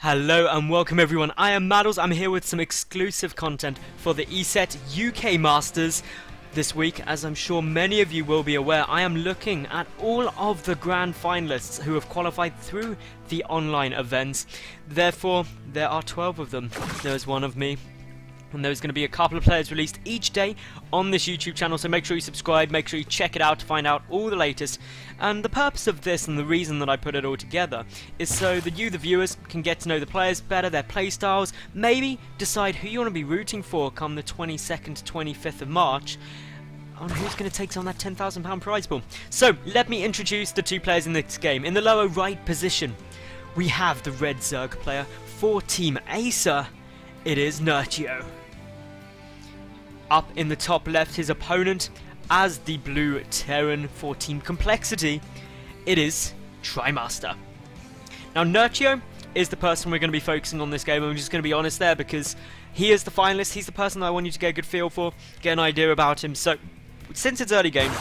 Hello and welcome everyone, I am Madals. I'm here with some exclusive content for the ESET UK Masters. This week, as I'm sure many of you will be aware, I am looking at all of the grand finalists who have qualified through the online events. Therefore, there are 12 of them. There's one of me. And there's going to be a couple of players released each day on this YouTube channel, so make sure you subscribe, make sure you check it out to find out all the latest. And the purpose of this, and the reason that I put it all together, is so that you, the viewers, can get to know the players better, their playstyles, maybe decide who you want to be rooting for come the 22nd to 25th of March, on who's going to take on that £10,000 prize pool. So, let me introduce the two players in this game. In the lower right position, we have the red Zerg player for Team ESET. It is Nerchio. Up in the top left, his opponent as the blue Terran for Team Complexity, it is TriMaster. Now Nerchio is the person we're going to be focusing on this game. I'm just going to be honest there because he is the finalist. He's the person that I want you to get a good feel for, get an idea about him. So since it's early game,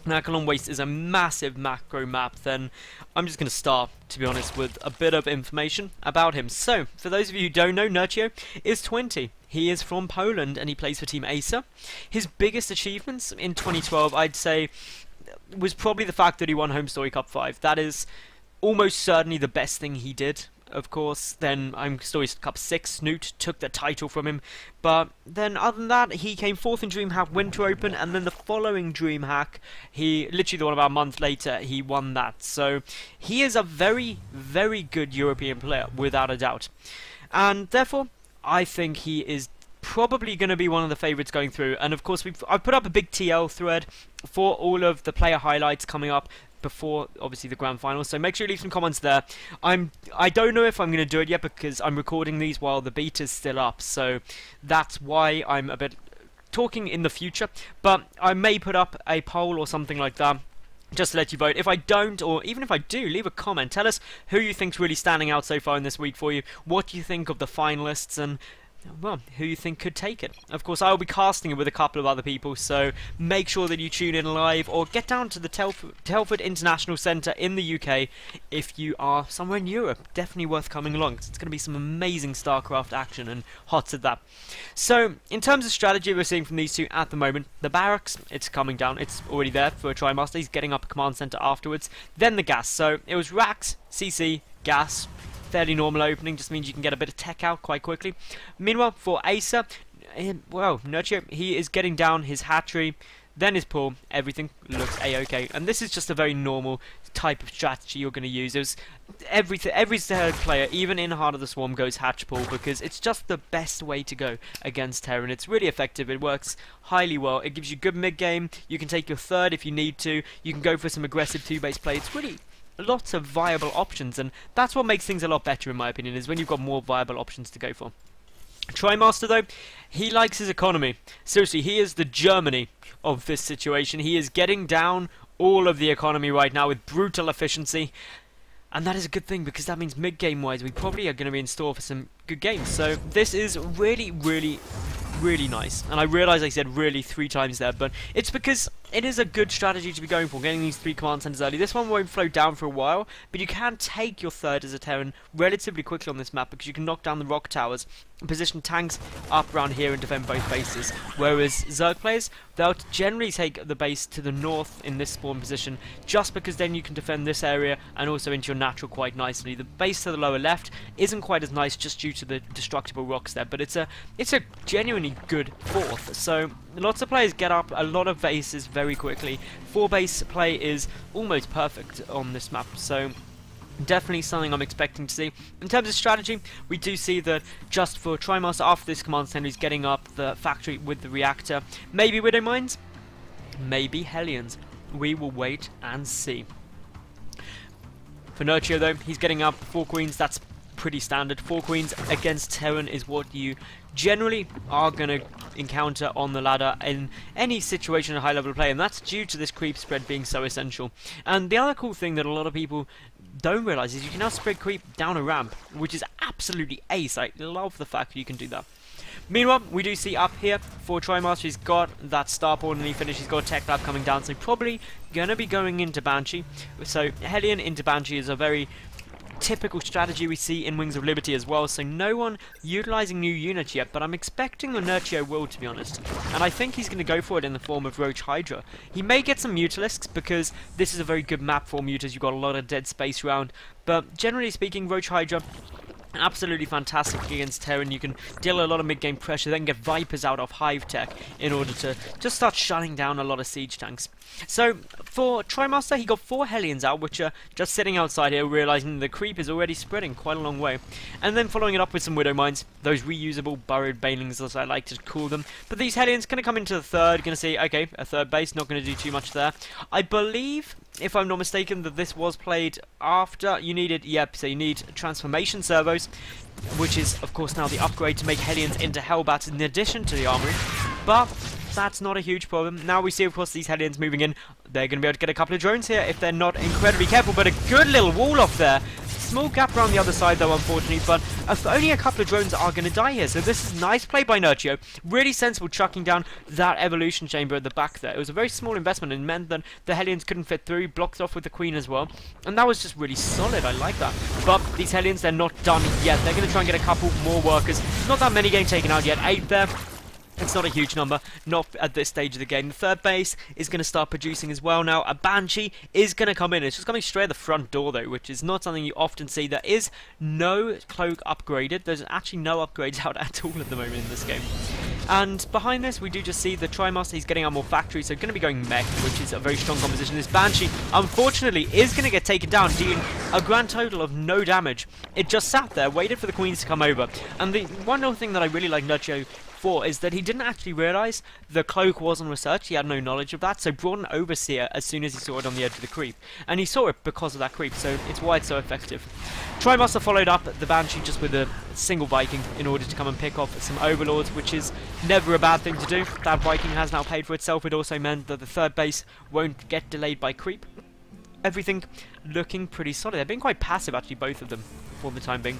Nakalon Waste is a massive macro map, then I'm just going to start, to be honest, with a bit of information about him. So, for those of you who don't know, Nerchio is 20. He is from Poland and he plays for Team ESET. His biggest achievements in 2012, I'd say, was probably the fact that he won Home Story Cup 5. That is almost certainly the best thing he did. Of course, then Home Story Cup 6, Snoot took the title from him. But then other than that, he came 4th in DreamHack Winter Open, and then the following DreamHack, he, literally the one about a month later, he won that. So, he is a very, very good European player, without a doubt. And therefore, I think he is probably going to be one of the favourites going through. And of course, I've put up a big TL thread for all of the player highlights coming up before obviously the grand final, so make sure you leave some comments there. I don't know if I'm going to do it yet because I'm recording these while the beta's still up, so that's why I'm a bit talking in the future, but I may put up a poll or something like that just to let you vote. If I don't, or even if I do, leave a comment. Tell us who you think's really standing out so far in this week for you, what you think of the finalists, and well, who you think could take it. Of course, I'll be casting it with a couple of other people, so make sure that you tune in live or get down to the Telford International Centre in the UK if you are somewhere in Europe. Definitely worth coming along, 'cause it's going to be some amazing StarCraft action and HotS at that. So, in terms of strategy we're seeing from these two at the moment, the barracks, it's coming down. It's already there for TriMaster. He's getting up a command centre afterwards. Then the gas. So, it was racks, CC, gas. Fairly normal opening, just means you can get a bit of tech out quite quickly. Meanwhile, for ESET, well, Nerchio, he is getting down his hatchery, then his pool, everything looks a-okay. And this is just a very normal type of strategy you're going to use. It was every third player, even in Heart of the Swarm, goes hatch pool because it's just the best way to go against Terran. It's really effective, it works highly well, it gives you good mid-game, you can take your third if you need to, you can go for some aggressive two-base play. It's really lots of viable options, and that's what makes things a lot better in my opinion, is when you've got more viable options to go for. TriMaster though, he likes his economy. Seriously, he is the Germany of this situation. He is getting down all of the economy right now with brutal efficiency, and that is a good thing because that means mid-game wise we probably are going to be in store for some good games. So this is really, really, really nice. And I realise I said really 3 times there, but it's because it is a good strategy to be going for, getting these 3 command centers early. This one won't flow down for a while, but you can take your third as a Terran relatively quickly on this map because you can knock down the rock towers and position tanks up around here and defend both bases. Whereas Zerg players, they'll generally take the base to the north in this spawn position just because then you can defend this area and also into your natural quite nicely. The base to the lower left isn't quite as nice just due to the destructible rocks there, but it's a genuinely good fourth. So lots of players get up a lot of bases very quickly. 4 base play is almost perfect on this map, so definitely something I'm expecting to see. In terms of strategy, we do see that just for TriMaster, after this command center, he's getting up the factory with the reactor. Maybe Widow Mines, maybe Hellions. We will wait and see. For Nerchio though, he's getting up 4 queens. That's pretty standard. 4 queens against Terran is what you generally are going to encounter on the ladder in any situation of high level play, and that's due to this creep spread being so essential. And the other cool thing that a lot of people don't realise is you can now spread creep down a ramp, which is absolutely ace. I love the fact that you can do that. Meanwhile, we do see up here for TriMaster, he's got that starport and he finished, he's got a tech lab coming down, so probably going to be going into Banshee. So Hellion into Banshee is a very typical strategy we see in Wings of Liberty as well, so no one utilising new units yet, but I'm expecting the Nerchio will, to be honest. And I think he's going to go for it in the form of Roach Hydra. He may get some Mutalisks, because this is a very good map for Mutas, you've got a lot of dead space around, but generally speaking, Roach Hydra absolutely fantastic against Terran. You can deal a lot of mid-game pressure, then get Vipers out of Hive Tech in order to just start shutting down a lot of siege tanks. So, for TriMaster, he got 4 Hellions out, which are just sitting outside here, realising the creep is already spreading quite a long way. And then following it up with some Widow Mines, those reusable burrowed Banelings, as I like to call them. But these Hellions going to come into the third, going to see, okay, a third base, not going to do too much there. I believe, if I'm not mistaken, that this was played after you needed, yep, so you need transformation servos, which is, of course, now the upgrade to make Hellions into Hellbats in addition to the armory. But that's not a huge problem. Now we see, of course, these Hellions moving in. They're going to be able to get a couple of drones here if they're not incredibly careful, but a good little wall off there. Small gap around the other side, though, unfortunately, but only a couple of drones are going to die here, so this is nice play by Nerchio. Really sensible chucking down that evolution chamber at the back there. It was a very small investment and meant that the Hellions couldn't fit through, blocked off with the Queen as well, and that was just really solid. I like that. But these Hellions, they're not done yet. They're going to try and get a couple more workers. Not that many getting taken out yet. 8 there. It's not a huge number, not at this stage of the game. The third base is going to start producing as well now. A Banshee is going to come in. It's just coming straight at the front door, though, which is not something you often see. There is no cloak upgraded. There's actually no upgrades out at all at the moment in this game. And behind this, we do just see the TriMaster. He's getting out more factories, so going to be going mech, which is a very strong composition. This Banshee, unfortunately, is going to get taken down, dealing a grand total of no damage. It just sat there, waited for the Queens to come over. And the one other thing that I really like Nerchio for is that he didn't actually realise the cloak was on research. He had no knowledge of that, so brought an Overseer as soon as he saw it on the edge of the creep. And he saw it because of that creep, so it's why it's so effective. TriMaster followed up the Banshee just with a single Viking in order to come and pick off some Overlords, which is never a bad thing to do. That Viking has now paid for itself. It also meant that the third base won't get delayed by creep. Everything looking pretty solid. They've been quite passive, actually, both of them, for the time being.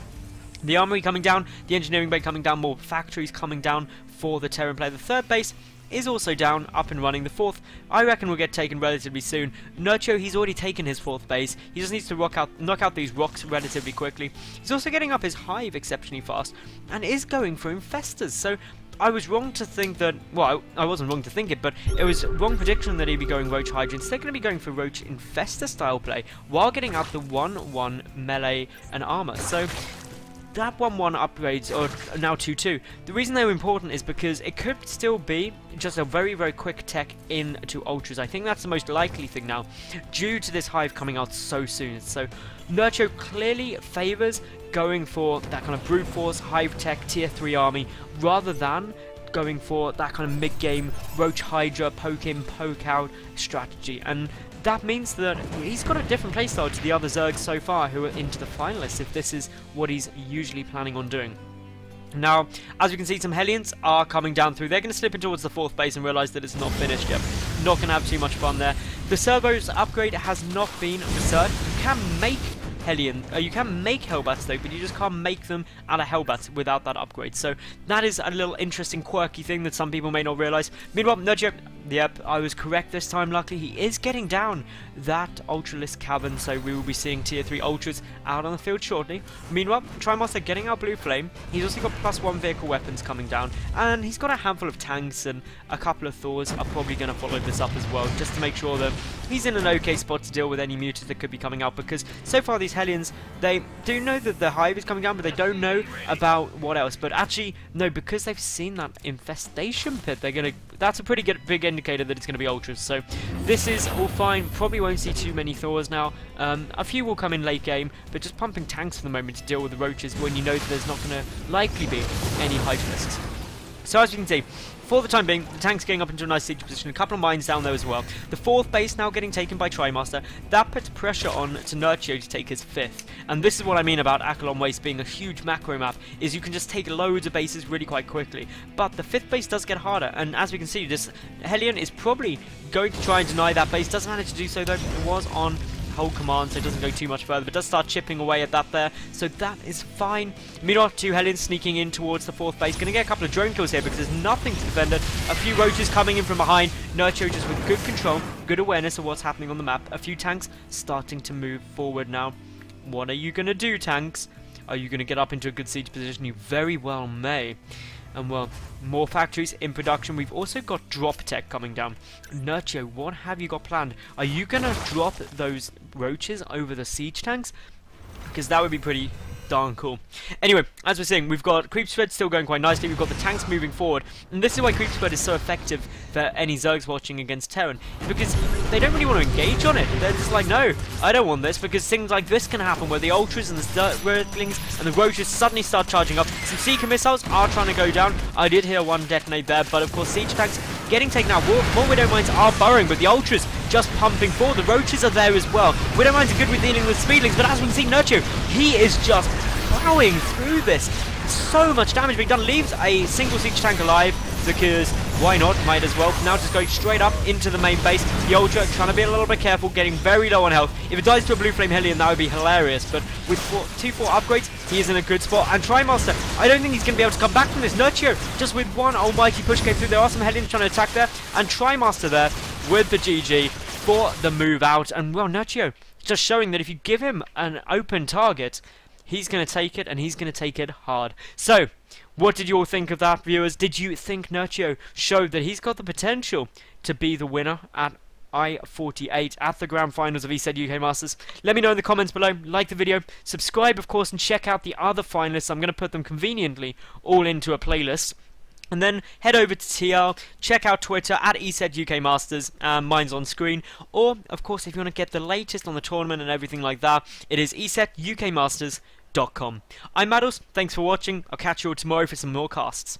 The armory coming down, the engineering bay coming down, more factories coming down for the Terran player. The third base is also down, up and running. The fourth, I reckon, will get taken relatively soon. Nerchio, he's already taken his fourth base. He just needs to knock out these rocks relatively quickly. He's also getting up his hive exceptionally fast, and is going for infestors. So I was wrong to think that, well, I wasn't wrong to think it, but it was wrong prediction that he'd be going Roach Hydra. Instead, going to be going for Roach Infestor style play, while getting out the 1-1 melee and armor. So that 1-1 upgrades are now 2-2. The reason they're important is because it could still be just a very, very quick tech into Ultras. I think that's the most likely thing now, due to this hive coming out so soon. So Nerchio clearly favours going for that kind of brute force, hive tech, tier 3 army, rather than going for that kind of mid-game Roach Hydra, poke in, poke out strategy. And that means that he's got a different playstyle to the other Zergs so far who are into the finalists, if this is what he's usually planning on doing. Now, as you can see, some Hellions are coming down through. They're going to slip in towards the fourth base and realise that it's not finished yet. Not going to have too much fun there. The servos upgrade has not been researched. You can make you can make Hellbats though, but you just can't make them out of Hellbats without that upgrade. So that is a little interesting, quirky thing that some people may not realise. Meanwhile, Nerchio, yep, I was correct this time. Luckily, he is getting down that Ultralisk Cavern, so we will be seeing tier 3 Ultras out on the field shortly. Meanwhile, TriMaster getting out Blue Flame. He's also got +1 vehicle weapons coming down, and he's got a handful of tanks, and a couple of Thors are probably going to follow this up as well, just to make sure that he's in an okay spot to deal with any mutas that could be coming out, because so far these Hellions, they do know that the hive is coming down, but they don't know about what else. But actually, no, because they've seen that infestation pit, they're going to, that's a pretty big indicator that it's going to be Ultras. So this is all fine. Probably won't see too many Thors now. A few will come in late game, but just pumping tanks for the moment to deal with the roaches when you know that there's not going to likely be any Hydralisks. So as you can see, for the time being, the tank's getting up into a nice siege position, a couple of mines down there as well. The fourth base now getting taken by TriMaster. That puts pressure on to Nerchio to take his fifth. And this is what I mean about Akalon Waste being a huge macro map, is you can just take loads of bases really quite quickly. But the fifth base does get harder, and as we can see, this Hellion is probably going to try and deny that base. Doesn't manage to do so though. It was on hold command, so it doesn't go too much further, but does start chipping away at that there, so that is fine. Meanwhile, 2 Hellions sneaking in towards the fourth base, going to get a couple of drone kills here because there's nothing to defend it. A few roaches coming in from behind. Nerchio just with good control, good awareness of what's happening on the map. A few tanks starting to move forward now. What are you going to do, tanks? Are you going to get up into a good siege position? You very well may. And well, more factories in production. We've also got drop tech coming down. Nerchio, what have you got planned? Are you going to drop those roaches over the siege tanks? Because that would be pretty darn cool. Anyway, as we're saying, we've got creep spread still going quite nicely. We've got the tanks moving forward, and this is why creep spread is so effective for any Zergs watching against Terran, because they don't really want to engage on it. They're just like, no, I don't want this, because things like this can happen where the ultras and the Zerglings and the roaches suddenly start charging up. Some Seeker missiles are trying to go down. I did hear one detonate there, but of course siege tanks getting taken out. More Widow Mines are burrowing, but the ultras just pumping forward. The roaches are there as well. Widow Mines are good with dealing with speedlings, but as we can see, Nerchio, he is just plowing through this. So much damage being done. Leaves a single siege tank alive because why not? Might as well. Now just going straight up into the main base. The Ultra trying to be a little bit careful, getting very low on health. If it dies to a Blue Flame Hellion, that would be hilarious. But with 2-4 upgrades, he is in a good spot. And TriMaster, I don't think he's going to be able to come back from this. Nerchio, just with one almighty push came through. There are some Hellions trying to attack there. And TriMaster there with the GG for the move out. And well, Nerchio just showing that if you give him an open target, he's going to take it, and he's going to take it hard. So, what did you all think of that, viewers? Did you think Nerchio showed that he's got the potential to be the winner at I-48 at the Grand Finals of ESET UK Masters? Let me know in the comments below. Like the video, subscribe, of course, and check out the other finalists. I'm going to put them conveniently all into a playlist. And then head over to TL, check out Twitter at ESET UK Masters, mine's on screen. Or, of course, if you want to get the latest on the tournament and everything like that, it is ESETUKMasters.com. I'm Madals, thanks for watching. I'll catch you all tomorrow for some more casts.